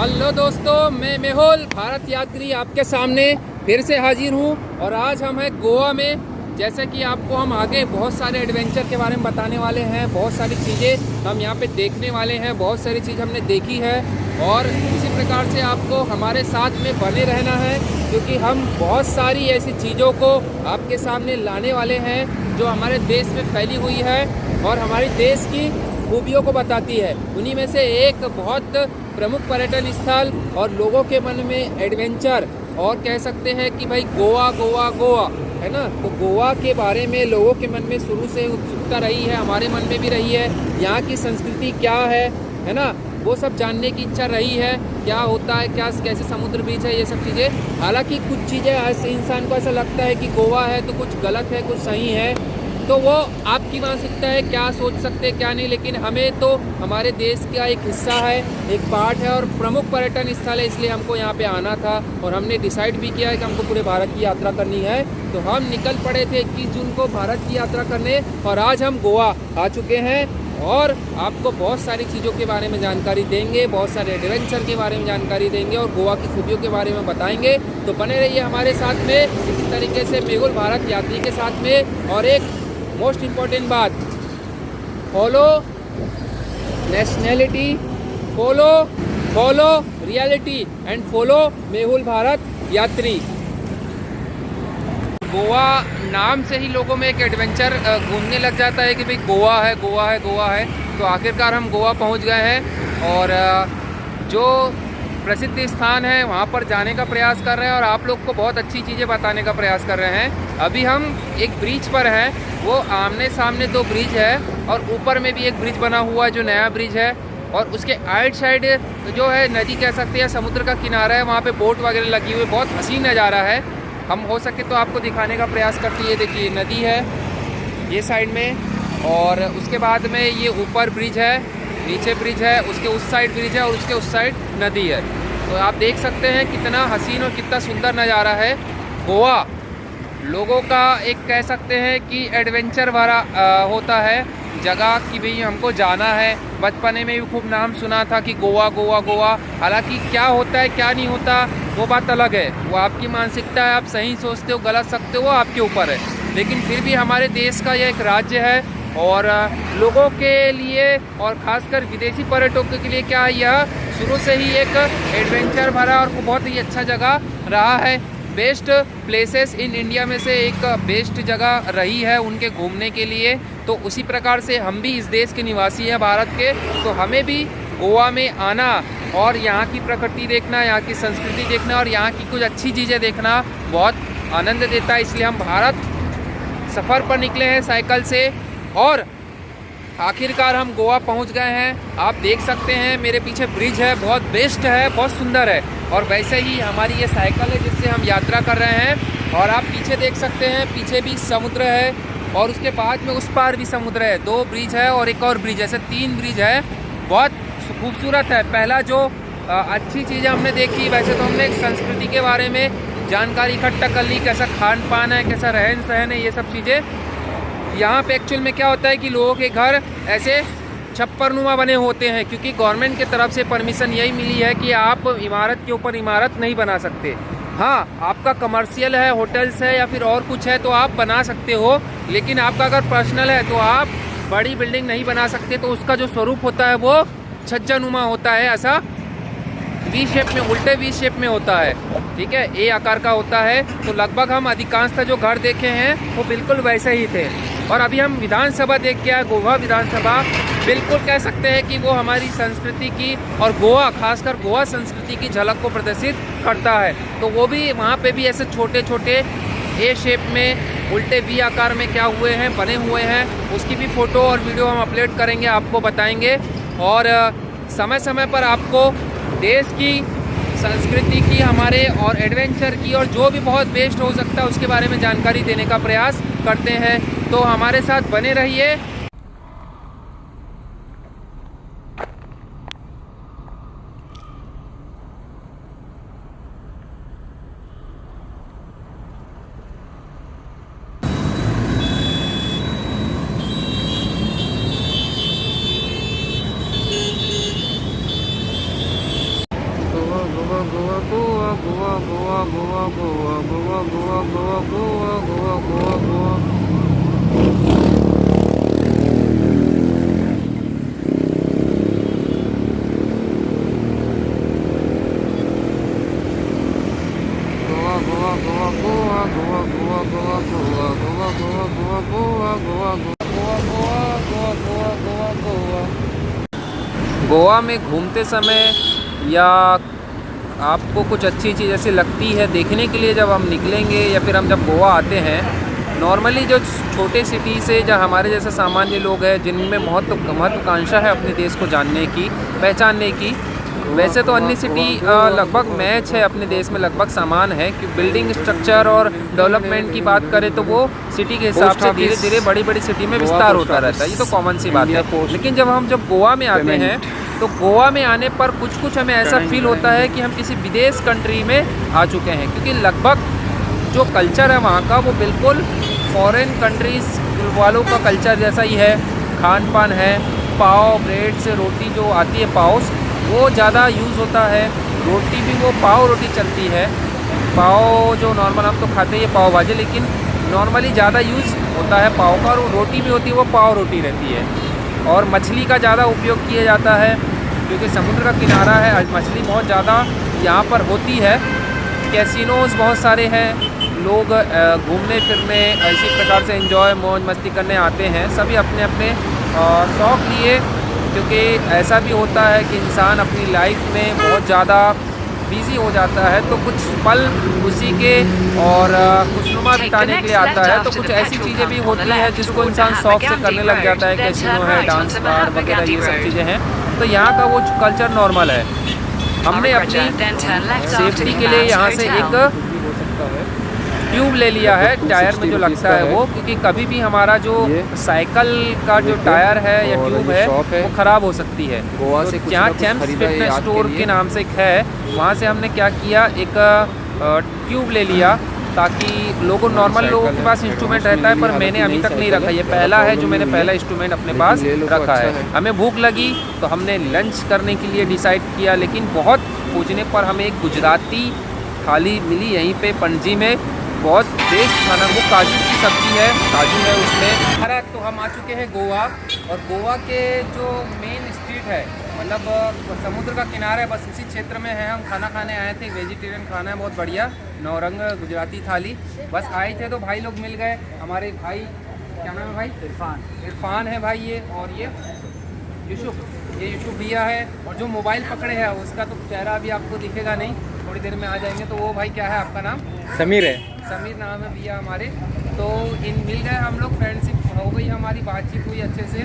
Hello दोस्तों, मैं मेहुल भारत यात्री आपके सामने फिर से हाजिर हूँ। और आज हम हैं गोवा में। जैसे कि आपको हम आगे बहुत सारे एडवेंचर के बारे में बताने वाले हैं, बहुत सारी चीज़ें हम यहाँ पे देखने वाले हैं, बहुत सारी चीज़ हमने देखी है। और इसी प्रकार से आपको हमारे साथ में बने रहना है, क्योंकि हम बहुत सारी ऐसी चीज़ों को आपके सामने लाने वाले हैं जो हमारे देश में फैली हुई है और हमारे देश की खूबियों को बताती है। उन्हीं में से एक बहुत प्रमुख पर्यटन स्थल और लोगों के मन में एडवेंचर और कह सकते हैं कि भाई गोवा गोवा गोवा है ना। तो गोवा के बारे में लोगों के मन में शुरू से उत्सुकता रही है, हमारे मन में भी रही है। यहाँ की संस्कृति क्या है ना, वो सब जानने की इच्छा रही है। क्या होता है, क्या कैसे समुद्र बीच है, ये सब चीज़ें। हालांकि कुछ चीज़ें ऐसे इंसान को ऐसा लगता है कि गोवा है तो कुछ गलत है, कुछ सही है, तो वो आपकी मानसिकता है, क्या सोच सकते हैं क्या नहीं। लेकिन हमें तो हमारे देश का एक हिस्सा है, एक पार्ट है और प्रमुख पर्यटन स्थल है, इसलिए हमको यहाँ पे आना था। और हमने डिसाइड भी किया है कि हमको पूरे भारत की यात्रा करनी है। तो हम निकल पड़े थे 21 जून को भारत की यात्रा करने, और आज हम गोवा आ चुके हैं और आपको बहुत सारी चीज़ों के बारे में जानकारी देंगे, बहुत सारे एडवेंचर के बारे में जानकारी देंगे और गोवा की खूबियों के बारे में बताएंगे। तो बने रहिए हमारे साथ में इसी तरीके से मेहुल भारत यात्री के साथ में। और एक मोस्ट इम्पॉर्टेंट बात, follow nationality, follow reality and follow Mehul Bharat यात्री। गोवा नाम से ही लोगों में एक एडवेंचर घूमने लग जाता है कि भाई गोवा है गोवा है गोवा है। तो आखिरकार हम गोवा पहुंच गए हैं और जो प्रसिद्ध स्थान है वहाँ पर जाने का प्रयास कर रहे हैं और आप लोग को बहुत अच्छी चीज़ें बताने का प्रयास कर रहे हैं। अभी हम एक ब्रिज पर हैं, वो आमने सामने दो ब्रिज है और ऊपर में भी एक ब्रिज बना हुआ है जो नया ब्रिज है। और उसके आइट साइड जो है नदी कह सकते हैं, समुद्र का किनारा है, वहाँ पे बोट वगैरह लगी हुई, बहुत हसीन नज़ारा है। हम हो सके तो आपको दिखाने का प्रयास करते हैं। देखिए नदी है ये साइड में और उसके बाद में ये ऊपर ब्रिज है, नीचे ब्रिज है, उसके उस साइड ब्रिज है और उसके उस साइड नदी है। तो आप देख सकते हैं कितना हसीन और कितना सुंदर नज़ारा है। गोवा लोगों का एक कह सकते हैं कि एडवेंचर भरा होता है जगह कि भाई हमको जाना है। बचपने में भी खूब नाम सुना था कि गोवा गोवा गोवा। हालांकि क्या होता है क्या नहीं होता वो बात अलग है, वो आपकी मानसिकता है, आप सही सोचते हो गलत सकते हो वो आपके ऊपर है। लेकिन फिर भी हमारे देश का यह एक राज्य है और लोगों के लिए और ख़ासकर विदेशी पर्यटकों के लिए क्या यह शुरू से ही एक एडवेंचर भरा और बहुत ही अच्छा जगह रहा है। बेस्ट प्लेसेस इन इंडिया में से एक बेस्ट जगह रही है उनके घूमने के लिए। तो उसी प्रकार से हम भी इस देश के निवासी हैं भारत के, तो हमें भी गोवा में आना और यहाँ की प्रकृति देखना, यहाँ की संस्कृति देखना और यहाँ की कुछ अच्छी चीज़ें देखना बहुत आनंद देता है। इसलिए हम भारत सफ़र पर निकले हैं साइकिल से और आखिरकार हम गोवा पहुंच गए हैं। आप देख सकते हैं मेरे पीछे ब्रिज है, बहुत बेस्ट है, बहुत सुंदर है। और वैसे ही हमारी ये साइकिल है जिससे हम यात्रा कर रहे हैं। और आप पीछे देख सकते हैं, पीछे भी समुद्र है और उसके बाद में उस पार भी समुद्र है। दो ब्रिज है और एक और ब्रिज, ऐसे 3 ब्रिज है, बहुत खूबसूरत है। पहला जो अच्छी चीज़ें हमने देखी, वैसे तो हमने संस्कृति के बारे में जानकारी इकट्ठा कर ली, कैसा खान पान है, कैसा रहन सहन है, ये सब चीज़ें। यहाँ पे एक्चुअल में क्या होता है कि लोगों के घर ऐसे छप्परनुमा बने होते हैं, क्योंकि गवर्नमेंट की तरफ से परमिशन यही मिली है कि आप इमारत के ऊपर इमारत नहीं बना सकते। हाँ, आपका कमर्शियल है, होटल्स है या फिर और कुछ है तो आप बना सकते हो, लेकिन आपका अगर पर्सनल है तो आप बड़ी बिल्डिंग नहीं बना सकते। तो उसका जो स्वरूप होता है वो छज्जानुमा होता है, ऐसा वी शेप में, उल्टे वी शेप में होता है, ठीक है, ए आकार का होता है। तो लगभग हम अधिकांशतः जो घर देखे हैं वो बिल्कुल वैसे ही थे। और अभी हम विधानसभा देख के आए, गोवा विधानसभा। बिल्कुल कह सकते हैं कि वो हमारी संस्कृति की और गोवा, खासकर गोवा संस्कृति की झलक को प्रदर्शित करता है। तो वो भी वहाँ पे भी ऐसे छोटे छोटे ए शेप में उल्टे वी आकार में क्या हुए हैं, बने हुए हैं, उसकी भी फ़ोटो और वीडियो हम अपलोड करेंगे, आपको बताएंगे। और समय समय पर आपको देश की संस्कृति की, हमारे और एडवेंचर की और जो भी बहुत बेस्ट हो सकता है उसके बारे में जानकारी देने का प्रयास करते हैं। तो हमारे साथ बने रहिए। गोवा गोवा गोवा गोवा गोवा गोवा गोवा गोवा गोवा गोवा गोवा गोवा गोवा। गोवा में घूमते समय या आपको कुछ अच्छी चीज़ ऐसी लगती है देखने के लिए, जब हम निकलेंगे या फिर हम जब गोवा आते हैं, नॉर्मली जो छोटे सिटी से जहाँ हमारे जैसे सामान्य लोग हैं जिनमें महत्वाकांक्षा है अपने देश को जानने की, पहचानने की, वैसे तो अन्य सिटी लगभग मैच है अपने देश में, लगभग समान है कि बिल्डिंग स्ट्रक्चर और डेवलपमेंट की बात करें तो वो सिटी के हिसाब से धीरे धीरे बड़ी बड़ी सिटी में विस्तार होता रहता है, ये तो कॉमन सी बात है। लेकिन जब गोवा में आते हैं तो गोवा में आने पर कुछ हमें ऐसा फील होता है कि हम किसी विदेश कंट्री में आ चुके हैं, क्योंकि लगभग जो कल्चर है वहाँ का वो बिल्कुल फॉरेन कंट्रीज़ वालों का कल्चर जैसा ही है। खान पान है, पाव ब्रेड से रोटी जो आती है पाव, वो ज़्यादा यूज़ होता है। रोटी भी वो पाव रोटी चलती है, पाव जो नॉर्मल हम तो खाते हैं पाव भाजी, लेकिन नॉर्मली ज़्यादा यूज़ होता है पाव का, और रोटी भी होती है वो पाव रोटी रहती है। और मछली का ज़्यादा उपयोग किया जाता है क्योंकि समुद्र का किनारा है, मछली बहुत ज़्यादा यहाँ पर होती है। कैसीनोज़ बहुत सारे हैं, लोग घूमने फिरने इसी प्रकार से एंजॉय मौज मस्ती करने आते हैं, सभी अपने अपने शौक़ लिए, क्योंकि ऐसा भी होता है कि इंसान अपनी लाइफ में बहुत ज़्यादा बिज़ी हो जाता है, तो कुछ पल उसी के और खुशनुमा बिताने के लिए आता है। तो कुछ ऐसी चीज़ें भी होती हैं जिसको इंसान शौक़ से करने लग जाता है, कैसीनो है, डांस बार वगैरह, ये सब चीज़ें हैं। तो यहाँ का वो कल्चर नॉर्मल है। हमने अपनी सेफ्टी के लिए यहाँ से एक ट्यूब ले लिया है टायर में जो लगता है वो, क्योंकि कभी भी हमारा जो साइकिल का जो टायर है या ट्यूब है वो ख़राब हो सकती है। गोवा से यहाँ चैम्प्स फिटनेस स्टोर के नाम से एक है, वहाँ से हमने क्या किया, एक ट्यूब ले लिया, ताकि नॉर्मल लोगों के पास इंस्ट्रूमेंट रहता है, पर मैंने अभी तक नहीं रखा। ये पहला है जो मैंने पहला इंस्ट्रूमेंट अपने पास रखा है। हमें भूख लगी तो हमने लंच करने के लिए डिसाइड किया, लेकिन बहुत खोजने पर हमें एक गुजराती थाली मिली यहीं पे पणजी में, बहुत बेस्ट खाना, वो काजू की सब्ज़ी है, काजू है उसमें। अरे तो हम आ चुके हैं गोवा, और गोवा के जो मेन स्ट्रीट है, मतलब समुद्र का किनारा है, बस उसी क्षेत्र में है। हम खाना खाने आए थे, वेजिटेरियन खाना है बहुत बढ़िया, नौरंग गुजराती थाली। बस आए थे तो भाई लोग मिल गए, हमारे भाई, क्या नाम है भाई? इरफान है भाई ये, और ये यूसुफ भैया है, और जो मोबाइल पकड़े हैं उसका तो चेहरा अभी आपको दिखेगा नहीं, थोड़ी देर में आ जाएंगे। तो वो भाई क्या है आपका नाम? समीर है। समीर नाम है भैया हमारे। तो इन मिल गए हम लोग, फ्रेंडशिप हो गई हमारी, बातचीत हुई अच्छे से।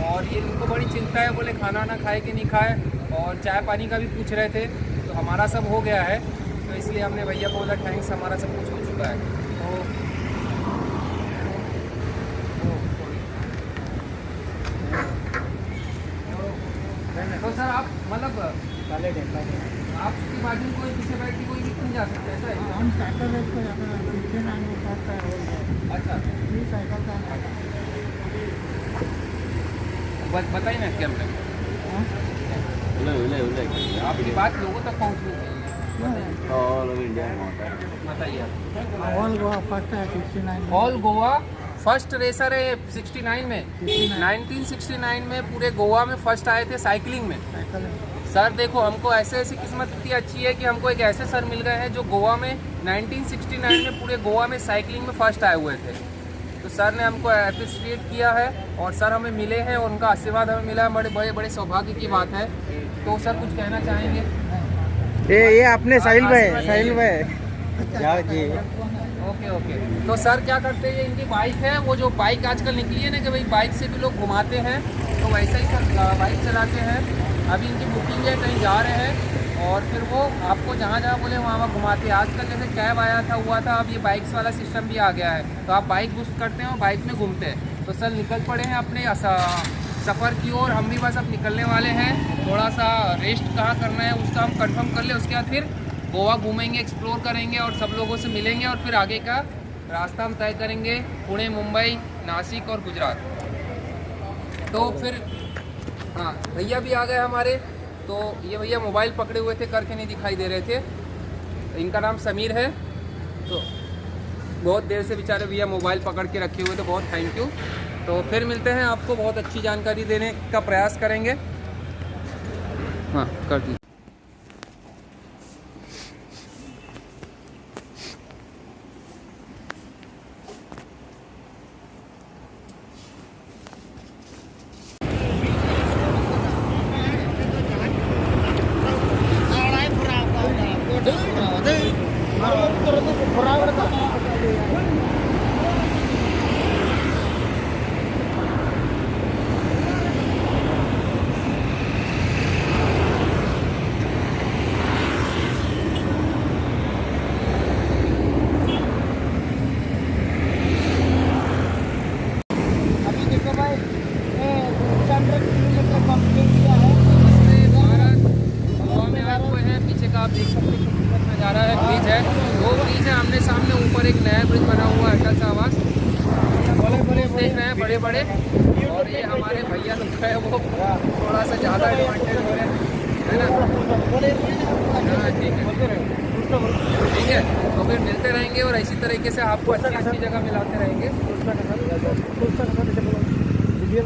और ये इनको बड़ी चिंता है, बोले खाना ना खाए कि नहीं खाए, और चाय पानी का भी पूछ रहे थे। तो हमारा सब हो गया है, तो इसलिए हमने भैया को बोला थैंक्स, हमारा सब कुछ हो चुका है। तो सर आप मतलब आपकी बाजू में कोई पीछे बैठ के कोई भी नहीं जा सकता, ऐसा है? हम साइकिल रेस को जाते हैं, पीछे ना आने पड़ता है। अच्छा, ये साइकिल का बताइए ना क्या मतलब आपकी बात लोगों तक पहुँचनी चाहिए। ऑल इंडिया में होता है, बताइए। ऑल गोवा फर्स्ट है 69। ऑल गोवा फर्स्ट रेसर है 69 में, 1969 में पूरे गोवा में फर्स्ट आए थे साइकिलिंग में। सर देखो, हमको ऐसे किस्मत इतनी अच्छी है कि हमको एक ऐसे सर मिल गए हैं जो गोवा में 1969 में पूरे गोवा में साइकिलिंग में फर्स्ट आए हुए थे। तो सर ने हमको अप्रिशिएट किया है, और सर हमें मिले हैं, उनका आशीर्वाद हमें मिला है, बड़े सौभाग्य की बात है। तो सर कुछ कहना चाहेंगे? ये अपने साहिल भाई जी। ओके। तो सर क्या करते हैं, इनकी बाइक है, वो जो बाइक आजकल निकली है ना कि भाई बाइक से भी लोग घुमाते हैं, तो वैसा ही सर बाइक चलाते हैं। अभी इनकी बुकिंग है, कहीं जा रहे हैं, और फिर वो आपको जहाँ बोले वहाँ घुमाते हैं। आजकल जैसे कैब हुआ था, अब ये बाइक्स वाला सिस्टम भी आ गया है, तो आप बाइक बुक करते हैं और बाइक में घूमते हैं। तो सर निकल पड़े हैं अपने सफ़र की ओर, हम भी बस अब निकलने वाले हैं। थोड़ा सा रेस्ट कहाँ करना है उसका हम कंफर्म कर ले, उसके बाद फिर गोवा घूमेंगे, एक्सप्लोर करेंगे और सब लोगों से मिलेंगे, और फिर आगे का रास्ता हम तय करेंगे, पुणे, मुंबई, नासिक और गुजरात। तो फिर हाँ, भैया भी आ गए हमारे, तो ये भैया मोबाइल पकड़े हुए थे, करके नहीं दिखाई दे रहे थे। इनका नाम समीर है। तो बहुत देर से बेचारे भैया मोबाइल पकड़ के रखे हुए थे, बहुत थैंक यू। तो फिर मिलते हैं, आपको बहुत अच्छी जानकारी देने का प्रयास करेंगे। हाँ कर दीजिए। अभी देखो भाई 600 किलोमीटर कंप्लीट किया है। नमस्ते भारत, गोवा में आए हुए हैं। पीछे का आप देख सकते हैं खूबसूरत नज़ारा है, ब्रिज है, दो ब्रिज है आमने सामने। ऊपर एक नया ब्रिज बना हुआ है, अटल सा आवास देख रहे हैं, बड़े बड़े। और ये हमारे भैया लोग है, वो थोड़ा सा ज़्यादा एडवांटेज हो रहे हैं, है ना। हाँ ठीक है, तो फिर मिलते रहेंगे और इसी तरीके से आपको अच्छी अच्छी जगह मिलाते रहेंगे।